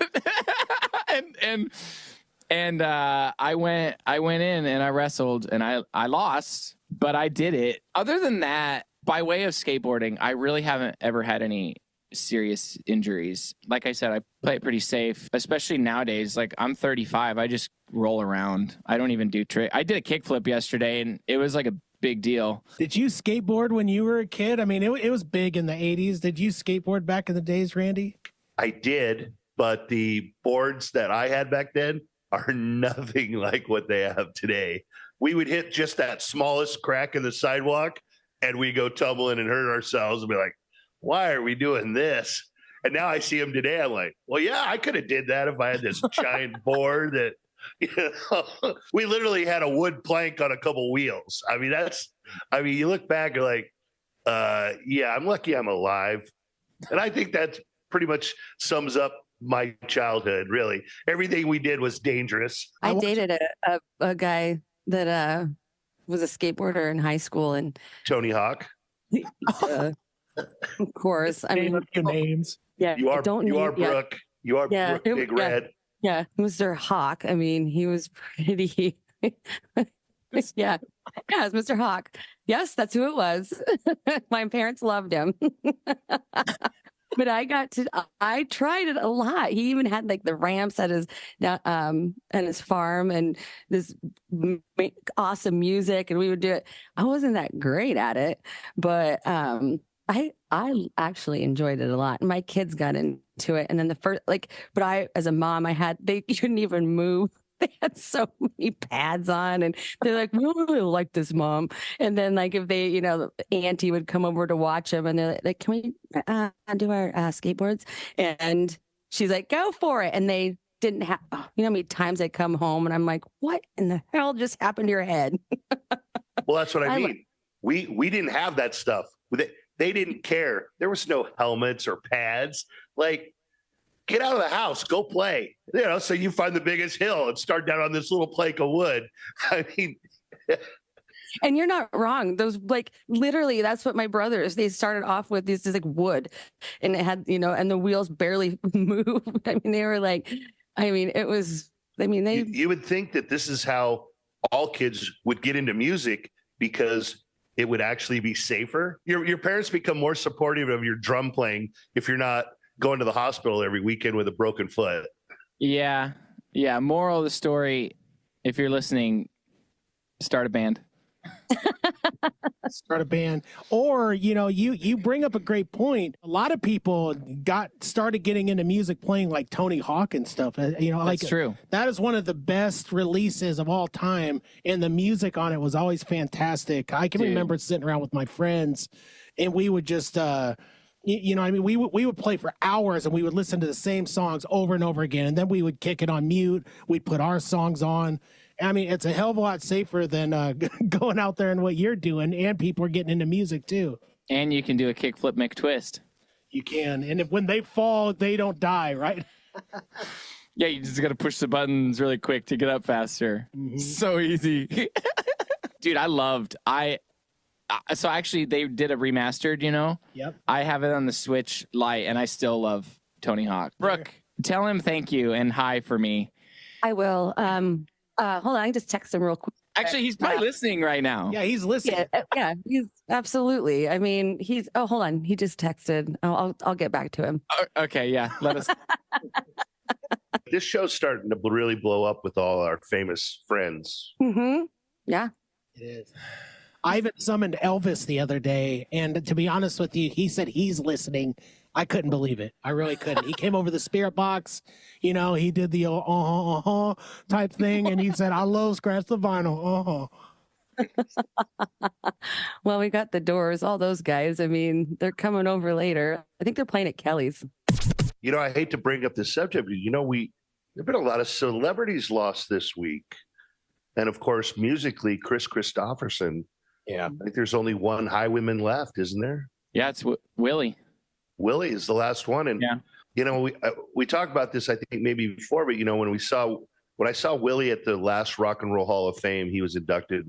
and I went in and I wrestled and I lost, but I did it. Other than that, by way of skateboarding, I really haven't ever had any serious injuries. Like I said, I play it pretty safe, especially nowadays. Like, I'm 35. I just roll around. I don't even do trick. I did a kickflip yesterday and it was like a big deal. Did you skateboard when you were a kid? I mean, it was big in the 80s. Did you skateboard back in the days, Randy? I did, but the boards that I had back then are nothing like what they have today. We would hit just that smallest crack in the sidewalk and we go tumbling and hurt ourselves and be like, "Why are we doing this?" And now I see them today. I'm like, well, yeah, I could have did that if I had this giant board that, we literally had a wood plank on a couple wheels. I mean, you look back, you're like, yeah, I'm lucky I'm alive. And I think that pretty much sums up my childhood, really. Everything we did was dangerous. I dated a guy that was a skateboarder in high school, and Tony Hawk. Of course. I mean, a few names. Yeah, You are Brooke. You are Brooke Big Red. Yeah, Mr. Hawk. I mean, he was pretty. Yeah, it's Mr. Hawk. Yes, that's who it was. My parents loved him. But I tried it a lot. He even had like the ramps at his farm and this awesome music, and we would do it. I wasn't that great at it, but I actually enjoyed it a lot. My kids got into it, and then but I, as a mom, they couldn't even move. They had so many pads on, and they're like, "We don't really like this, Mom." And then, like, if they, auntie would come over to watch them, and they're like, "Can we do our skateboards?" And she's like, "Go for it." And they didn't have, how many times I come home and I'm like, "What in the hell just happened to your head?" Well, that's what I mean. We didn't have that stuff. They didn't care. There was no helmets or pads. Like, get out of the house, go play. So you find the biggest hill and start down on this little plank of wood. I mean, and you're not wrong. Those, like, literally, that's what my brothers, they started off with this like wood, and it had, and the wheels barely moved. I mean, they were like, it was, you would think that this is how all kids would get into music, because it would actually be safer. Your parents become more supportive of your drum playing if you're not going to the hospital every weekend with a broken foot. Yeah. Moral of the story, if you're listening, start a band. Start a band. Or, you bring up a great point. A lot of people started getting into music playing like Tony Hawk and stuff. That's true. That is one of the best releases of all time, and the music on it was always fantastic. I can remember sitting around with my friends, and we would just we would play for hours, and we would listen to the same songs over and over again, and then we would kick it on mute. We'd put our songs on. I mean, it's a hell of a lot safer than going out there and what you're doing, and people are getting into music too. And you can do a kickflip McTwist. You can, and when they fall, they don't die, right? Yeah, you just got to push the buttons really quick to get up faster. So easy. Dude, so actually they did a remastered, you know? Yep. I have it on the Switch Lite and I still love Tony Hawk. Brooke, tell him thank you and hi for me. I will. Hold on, I can just text him real quick. Actually, he's probably listening right now. Yeah, he's listening. Yeah, he's absolutely. I mean, oh, hold on, he just texted. I'll get back to him. Okay, yeah, let us. This show's starting to really blow up with all our famous friends. Mm-hmm. Yeah. It is. I even summoned Elvis the other day, and to be honest with you, he said he's listening. I couldn't believe it. I really couldn't. He came over the spirit box, you know, he did the type thing, and he said, I love Scratch the Vinyl. Well, we got the Doors, all those guys. I mean, they're coming over later. I think they're playing at Kelly's. You know, I hate to bring up this subject, but you know, there've been a lot of celebrities lost this week. And of course, musically, Chris Christopherson. Yeah. I think there's only one Highwayman left, isn't there? Yeah, it's Willie. Willie is the last one. And, you know, we talked about this, I think, maybe before, but, you know, when I saw Willie at the last Rock and Roll Hall of Fame, he was inducted.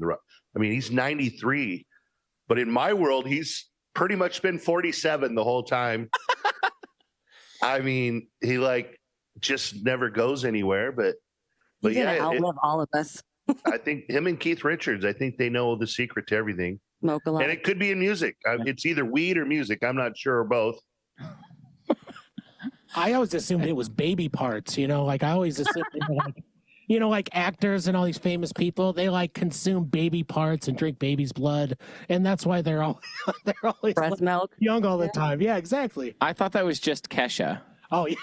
He's 93, but in my world, he's pretty much been 47 the whole time. I mean, he just never goes anywhere, but He's gonna outlive all of us. I think him and Keith Richards, I think they know the secret to everything. Smoke a lot. And it could be in music. It's either weed or music. I'm not sure, or both. I always assumed it was baby parts, you know, like I always assumed they were like, you know, like actors and all these famous people, they like consume baby parts and drink baby's blood. And that's why they're always breast milk young all the time. Yeah, exactly. I thought that was just Kesha. Oh, yeah.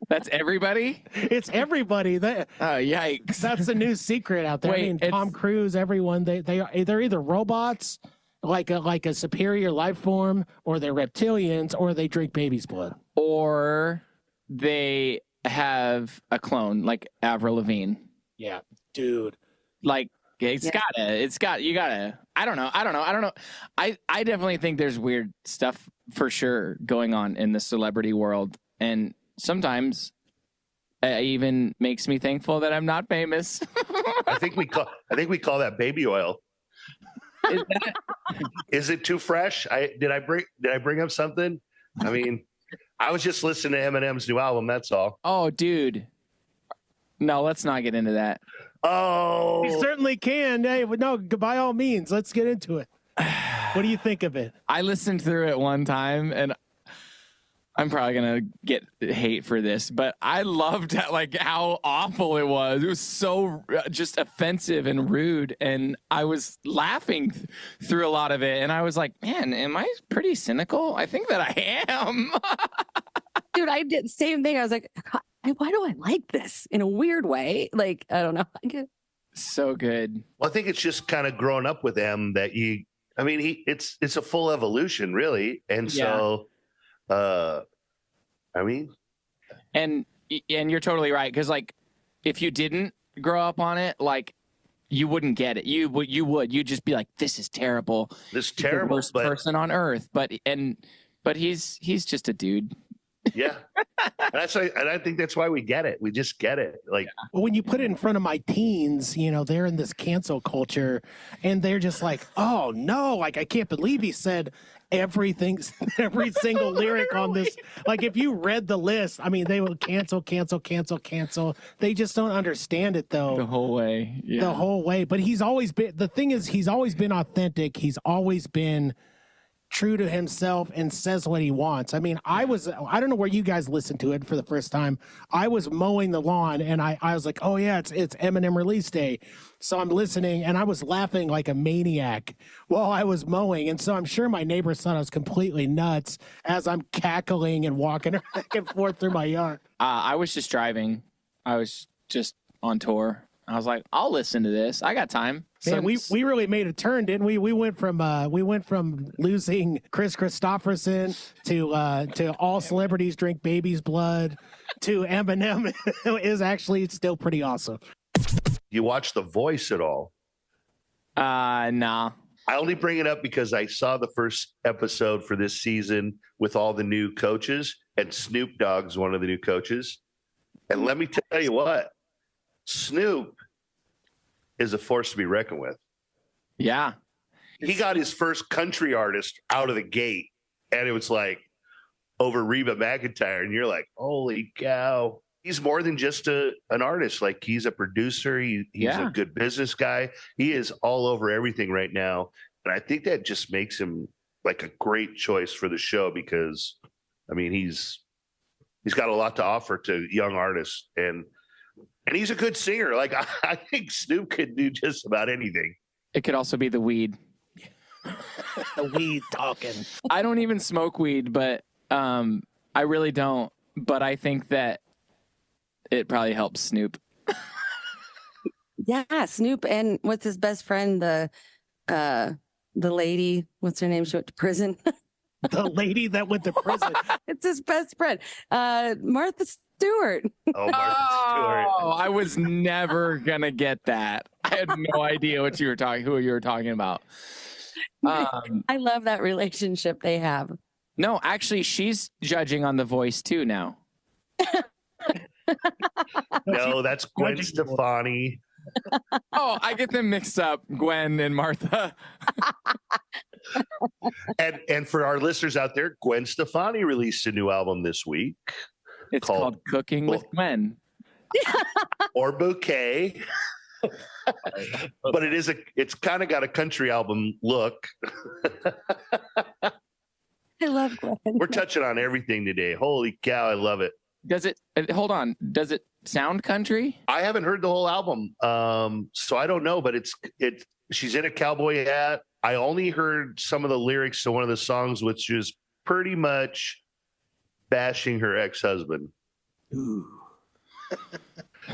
That's everybody? It's everybody. Oh, yikes. That's the new secret out there. Wait, I mean, Tom Cruise, everyone, they're either robots, like a superior life form, or they're reptilians, or they drink baby's blood. Or they have a clone, like Avril Lavigne. Yeah, dude. Like, you gotta, I don't know. I definitely think there's weird stuff for sure going on in the celebrity world. And sometimes it even makes me thankful that I'm not famous. I think we call that baby oil. Is it too fresh? Did I bring up something? I mean, I was just listening to Eminem's new album. That's all. Oh, dude. No, let's not get into that. Oh, We certainly can. Hey, but no, by all means, let's get into it. What do you think of it? I listened through it one time, and I'm probably gonna get hate for this, but I loved how awful it was. It was so just offensive and rude, and I was laughing through a lot of it. And I was like, "Man, am I pretty cynical? I think that I am." Dude, I did the same thing. I was like, "Why do I like this in a weird way?" Like, I don't know. So good. Well, I think it's just kind of growing up with him that it's a full evolution, really, and so. And you're totally right, because if you didn't grow up on it, you wouldn't get it. You'd just be like, this is terrible. This He's the terrible worst person on earth. But he's just a dude. Yeah, and I think that's why we get it. We just get it. Well, when you put it in front of my teens, you know, they're in this cancel culture, and they're just like, "Oh no! I can't believe he said every single lyric on this." Like, if you read the list, I mean, they will cancel. They just don't understand it, though. The whole way. Yeah. The whole way. But he's always been. The thing is, he's always been authentic. He's always been true to himself and says what he wants. I mean, I don't know where you guys listened to it for the first time. I was mowing the lawn, and I was like, oh yeah, it's Eminem release day. So I'm listening, and I was laughing like a maniac while I was mowing. And so I'm sure my neighbors thought I was completely nuts as I'm cackling and walking back and forth through my yard. I was just driving. I was just on tour. I was like, I'll listen to this. I got time. Man, we really made a turn, didn't we? We went from losing Chris Christopherson to all celebrities drink baby's blood to Eminem is actually still pretty awesome. You watch The Voice at all? Nah. I only bring it up because I saw the first episode for this season with all the new coaches, and Snoop Dogg's one of the new coaches. And let me tell you what, Snoop is a force to be reckoned with. Yeah. He got his first country artist out of the gate, and it was like over Reba McEntire, and you're like, holy cow. He's more than just an artist. Like, he's a producer. He's a good business guy. He is all over everything right now. And I think that just makes him like a great choice for the show because, I mean, he's got a lot to offer to young artists. And he's a good singer. Like, I think Snoop could do just about anything. It could also be the weed. The weed talking. I don't even smoke weed, but I really don't. But I think that it probably helps Snoop. Yeah, Snoop and what's his best friend, the lady, what's her name? She went to prison. The lady that went to prison. It's his best friend, Martha Stewart. Oh, Martha Stewart. Oh, I was never gonna get that. I had no idea who you were talking about. I love that relationship they have. No, actually, she's judging on The Voice too now. No, that's Gwen Stefani. Oh, I get them mixed up, Gwen and Martha. And for our listeners out there, Gwen Stefani released a new album this week. It's called Cooking with Gwen. Or Bouquet. But it's kind of got a country album look. I love Gwen. We're touching on everything today. Holy cow, I love it. Does it hold on? Does it sound country? I haven't heard the whole album, so I don't know. But she's in a cowboy hat. I only heard some of the lyrics to one of the songs, which is pretty much bashing her ex-husband. Ooh.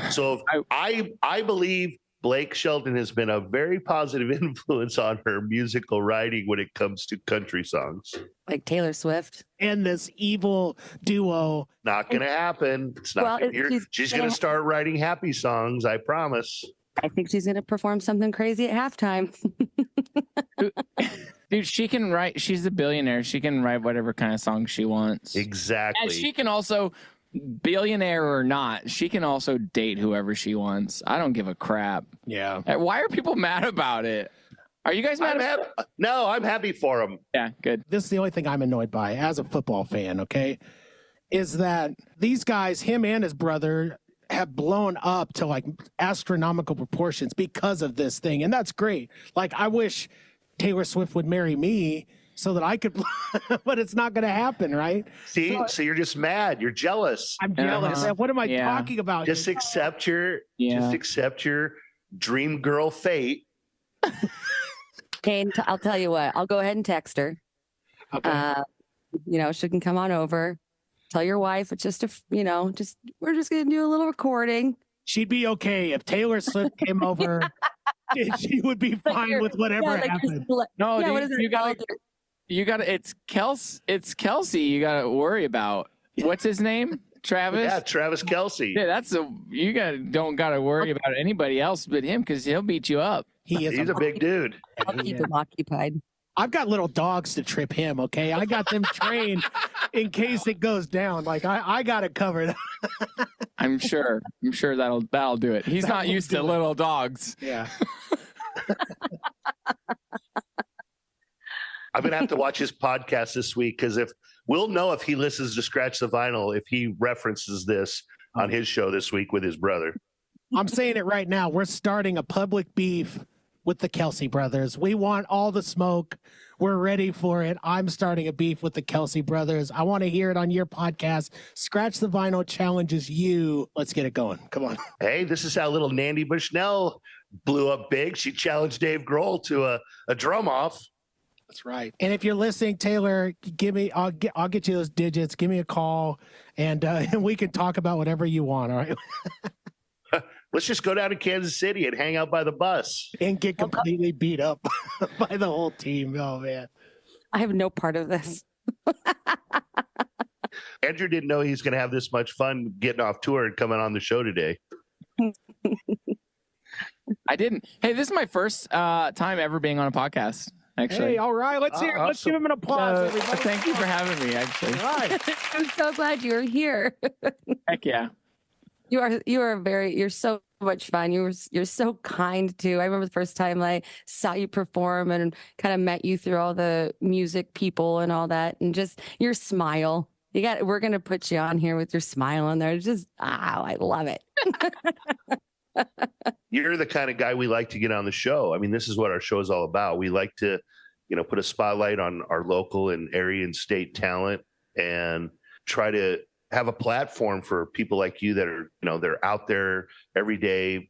So I believe Blake Shelton has been a very positive influence on her musical writing when it comes to country songs. Like Taylor Swift. And this evil duo. Not going to happen. It's not. She's going to start writing happy songs. I promise. I think she's going to perform something crazy at halftime. Dude, she can write. She's a billionaire. She can write whatever kind of song she wants. Exactly. And she can also, billionaire or not, she can also date whoever she wants. I don't give a crap. Yeah. Why are people mad about it? Are you guys mad? No, I'm happy for them. Yeah, good. This is the only thing I'm annoyed by as a football fan, okay? Is that these guys, him and his brother, have blown up to like astronomical proportions because of this thing. And that's great. Like, I wish Taylor Swift would marry me so that I could, but it's not going to happen, right? See, so you're just mad. You're jealous. I'm jealous. What am I talking about? Just accept your dream girl fate. Cain, I'll tell you what. I'll go ahead and text her. Okay. She can come on over. Tell your wife it's just we're just gonna do a little recording. She'd be okay if Taylor Swift came over. She would be fine with whatever happened. No, yeah, dude, you gotta. It's Kelce. You gotta worry about. What's his name? Travis. Yeah, Travis Kelce. Yeah, don't gotta worry about anybody else but him because he'll beat you up. He's a big dude. I'll keep him occupied. I've got little dogs to trip him, okay? I got them trained in case it goes down. Like, I got it covered. I'm sure that'll do it. He's not used to little dogs. Yeah. I'm going to have to watch his podcast this week because we'll know if he listens to Scratch the Vinyl, if he references this on his show this week with his brother. I'm saying it right now. We're starting a public beef with the Kelce brothers. We want all the smoke. We're ready for it. I'm starting a beef with the Kelce brothers. I want to hear it on your podcast. Scratch the Vinyl challenges you. Let's get it going. Come on. Hey, this is how little Nandy Bushnell blew up big. She challenged Dave Grohl to a drum off. That's right. And if you're listening, Taylor, I'll get you those digits. Give me a call, and we can talk about whatever you want. All right. Let's just go down to Kansas City and hang out by the bus. And get completely beat up by the whole team. Oh, man. I have no part of this. Andrew didn't know he's going to have this much fun getting off tour and coming on the show today. I didn't. Hey, this is my first time ever being on a podcast, actually. Hey, all right. Let's hear. Let's give him an applause, everybody. Thank you for having me, actually. All right. I'm so glad you're here. Heck yeah. You're so much fun. You're so kind too. I remember the first time I saw you perform and kind of met you through all the music people and all that, and just your smile. We're gonna put you on here with your smile on there. Just I love it. You're the kind of guy we like to get on the show. I mean, this is what our show is all about. We like to, put a spotlight on our local and area and state talent and try to have a platform for people like you that are, they're out there every day.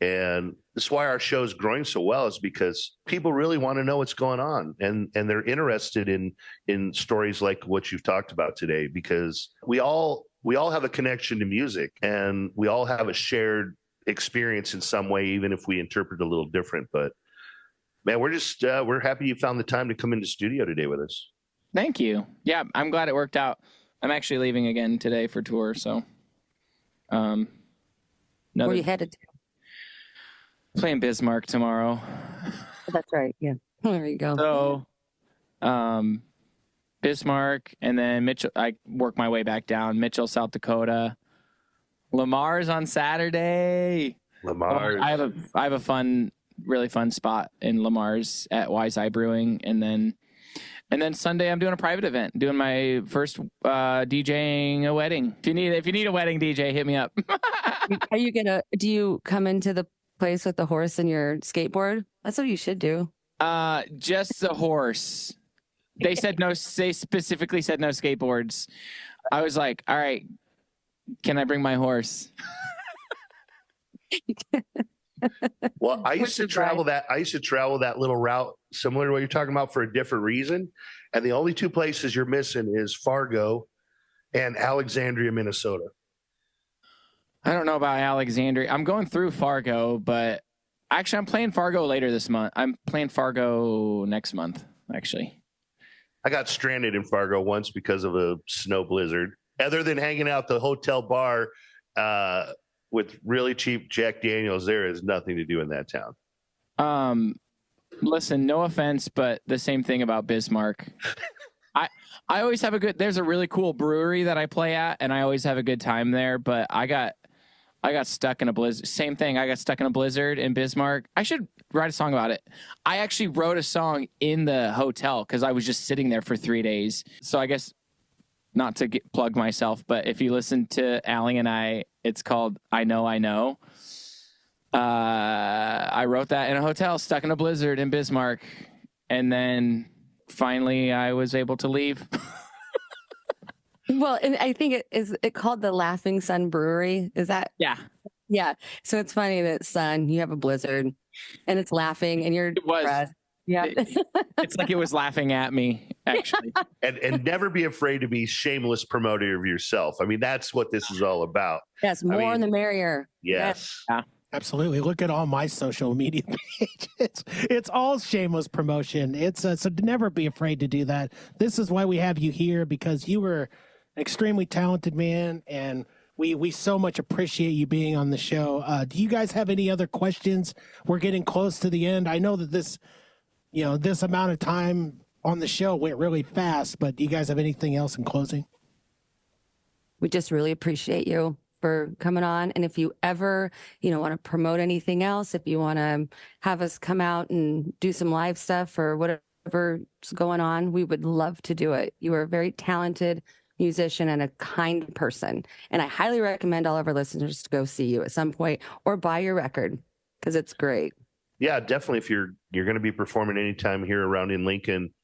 And that's why our show is growing so well, is because people really want to know what's going on, and they're interested in stories like what you've talked about today, because we all have a connection to music, and we all have a shared experience in some way, even if we interpret a little different. But man, we're happy you found the time to come into studio today with us. Thank you. Yeah, I'm glad it worked out. I'm actually leaving again today for tour. So, where are you headed to? Playing Bismarck tomorrow. That's right. Yeah. There you go. So, Bismarck, and then Mitchell. I work my way back down. Mitchell, South Dakota. Lamar's on Saturday. Lamar's. I have a really fun spot in Lamar's at Wise Eye Brewing, and then Sunday I'm doing a private event, doing my first DJing a wedding. If you need a wedding DJ, hit me up. Do you come into the place with the horse and your skateboard? That's what you should do. Just the horse. They said no. They specifically said no skateboards. I was like, all right, can I bring my horse? Well, I used to travel that little route similar to what you're talking about for a different reason. And the only two places you're missing is Fargo and Alexandria, Minnesota. I don't know about Alexandria. I'm going through Fargo, but actually I'm playing Fargo later this month. I'm playing Fargo next month, actually. I got stranded in Fargo once because of a snow blizzard. Other than hanging out the hotel bar with really cheap Jack Daniels, there is nothing to do in that town. Listen, no offense, but the same thing about Bismarck. I always have there's a really cool brewery that I play at, and I always have a good time there, but I got stuck in a blizzard. Same thing. I got stuck in a blizzard in Bismarck. I should write a song about it. I actually wrote a song in the hotel because I was just sitting there for 3 days. So I guess, not to plug myself, but if you listen to ALLI and I, it's called I Know, I Know. I wrote that in a hotel, stuck in a blizzard in Bismarck. And then finally I was able to leave. Well, and I think it called the Laughing Sun Brewery. Is that? Yeah. Yeah. So it's funny that sun, you have a blizzard and it's laughing and you're depressed. Yeah. It's like it was laughing at me, actually. And never be afraid to be shameless promoter of yourself. I mean, that's what this is all about. Yes, more the merrier. Yes. Yeah. Absolutely. Look at all my social media pages. It's all shameless promotion. It's so never be afraid to do that. This is why we have you here, because you were an extremely talented man, and we so much appreciate you being on the show. Do you guys have any other questions? We're getting close to the end. I know that this amount of time on the show went really fast, but do you guys have anything else in closing? We just really appreciate you for coming on. And if you ever, want to promote anything else, if you want to have us come out and do some live stuff or whatever's going on, we would love to do it. You are a very talented musician and a kind person. And I highly recommend all of our listeners to go see you at some point or buy your record, because it's great. Yeah, definitely. If you're going to be performing anytime here around in Lincoln,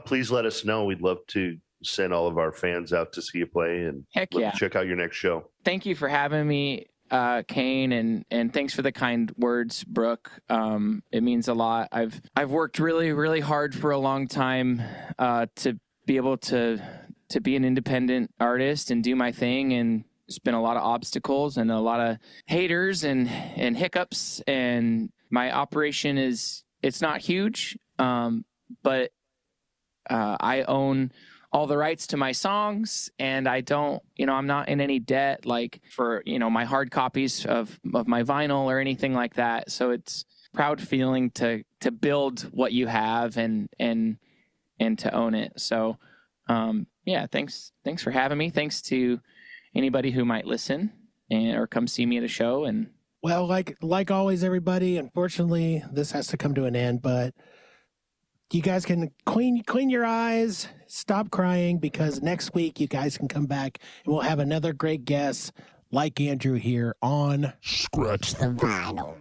please let us know. We'd love to send all of our fans out to see you play, and check out your next show. Thank you for having me, Cain, and thanks for the kind words, Brooke. It means a lot. I've worked really, really hard for a long time to be able to be an independent artist and do my thing, and it's been a lot of obstacles and a lot of haters and hiccups, and my operation it's not huge, but I own all the rights to my songs, and I don't, I'm not in any debt, like for, my hard copies of my vinyl or anything like that. So it's a proud feeling to build what you have and to own it. So, thanks for having me. Thanks to anybody who might listen. or come see me at a show. And Well, like always, everybody, unfortunately, this has to come to an end, but you guys can clean your eyes, stop crying, because next week you guys can come back and we'll have another great guest like Andrew here on Scratch the vinyl.